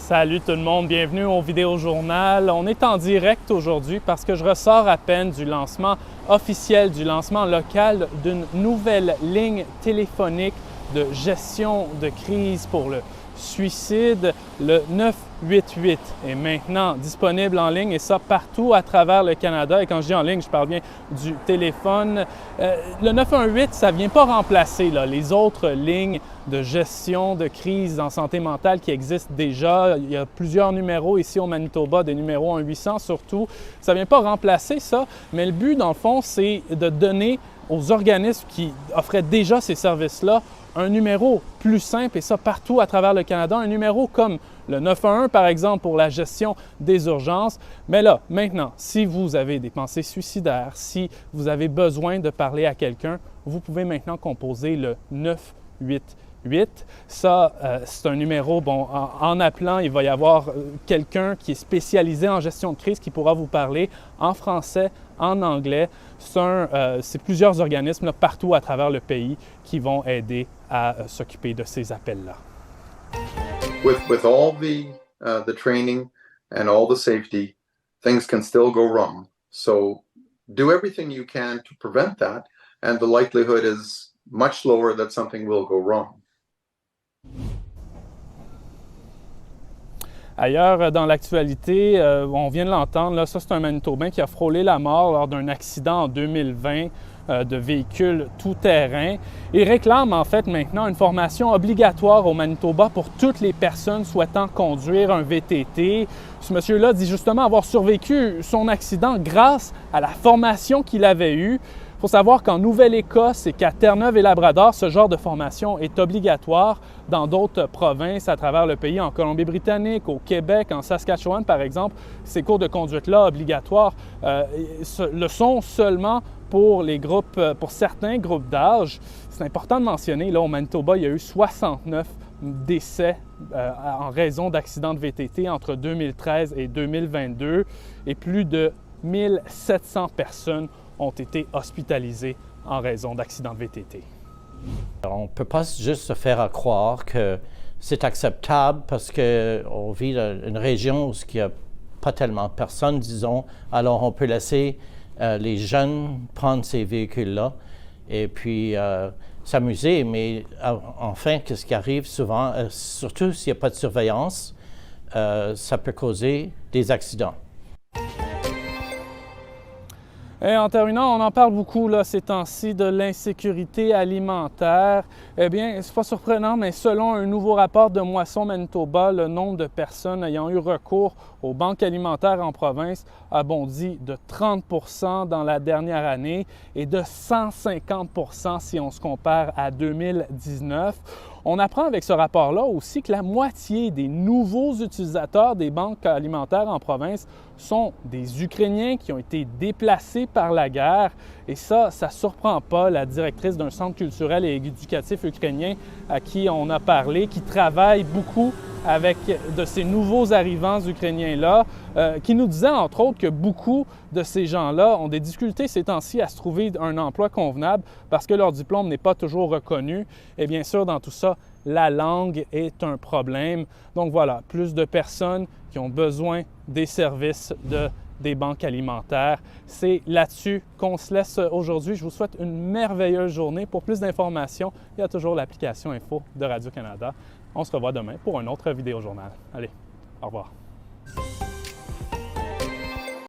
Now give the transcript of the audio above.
Salut tout le monde, bienvenue au Vidéojournal. On est en direct aujourd'hui parce que je ressors à peine du lancement officiel, du lancement local d'une nouvelle ligne téléphonique de gestion de crise pour le suicide. Le 988 est maintenant disponible en ligne et ça partout à travers le Canada. Et quand je dis en ligne, je parle bien du téléphone. Le 918, ça ne vient pas remplacer les autres lignes de gestion de crise en santé mentale qui existent déjà. Il y a plusieurs numéros ici au Manitoba, des numéros 1-800 surtout. Ça ne vient pas remplacer ça, mais le but, dans le fond, c'est de donner aux organismes qui offraient déjà ces services-là un numéro plus simple, et ça partout à travers le Canada, un numéro comme le 911 par exemple pour la gestion des urgences. Mais là, maintenant, si vous avez des pensées suicidaires, si vous avez besoin de parler à quelqu'un, vous pouvez maintenant composer le 988. Ça, c'est un numéro, en appelant, il va y avoir quelqu'un qui est spécialisé en gestion de crise qui pourra vous parler en français, en anglais. C'est plusieurs organismes partout à travers le pays qui vont aider à s'occuper de ces appels-là. With all the training and all the safety, things can still go wrong. So do everything you can to prevent that, and the likelihood is much lower that something will go wrong. Ailleurs, dans l'actualité, on vient de l'entendre, ça c'est un Manitobain qui a frôlé la mort lors d'un accident en 2020 de véhicule tout-terrain. Il réclame en fait maintenant une formation obligatoire au Manitoba pour toutes les personnes souhaitant conduire un VTT. Ce monsieur-là dit justement avoir survécu son accident grâce à la formation qu'il avait eue. Il faut savoir qu'en Nouvelle-Écosse et qu'à Terre-Neuve et Labrador, ce genre de formation est obligatoire. Dans d'autres provinces à travers le pays, en Colombie-Britannique, au Québec, en Saskatchewan par exemple, ces cours de conduite-là obligatoires le sont seulement pour certains groupes d'âge. C'est important de mentionner, là, au Manitoba, il y a eu 69 décès en raison d'accidents de VTT entre 2013 et 2022 et plus de 1700 personnes ont été hospitalisés en raison d'accidents de VTT. On ne peut pas juste se faire croire que c'est acceptable parce qu'on vit dans une région où il n'y a pas tellement de personnes, disons, alors on peut laisser les jeunes prendre ces véhicules-là et puis s'amuser. Mais enfin, qu'est-ce qui arrive souvent, surtout s'il n'y a pas de surveillance, ça peut causer des accidents. Et en terminant, on en parle beaucoup ces temps-ci de l'insécurité alimentaire. Eh bien, c'est pas surprenant, mais selon un nouveau rapport de Moisson Manitoba, le nombre de personnes ayant eu recours aux banques alimentaires en province a bondi de 30 % dans la dernière année et de 150 % si on se compare à 2019. On apprend avec ce rapport-là aussi que la moitié des nouveaux utilisateurs des banques alimentaires en province sont des Ukrainiens qui ont été déplacés par la guerre. Et ça ne surprend pas la directrice d'un centre culturel et éducatif ukrainien à qui on a parlé, qui travaille beaucoup avec de ces nouveaux arrivants ukrainiens-là, qui nous disait entre autres que beaucoup de ces gens-là ont des difficultés ces temps-ci à se trouver un emploi convenable parce que leur diplôme n'est pas toujours reconnu. Et bien sûr, dans tout ça, la langue est un problème. Donc voilà, plus de personnes qui ont besoin des services des banques alimentaires. C'est là-dessus qu'on se laisse aujourd'hui. Je vous souhaite une merveilleuse journée. Pour plus d'informations, il y a toujours l'application Info de Radio-Canada. On se revoit demain pour un autre vidéojournal. Allez, au revoir.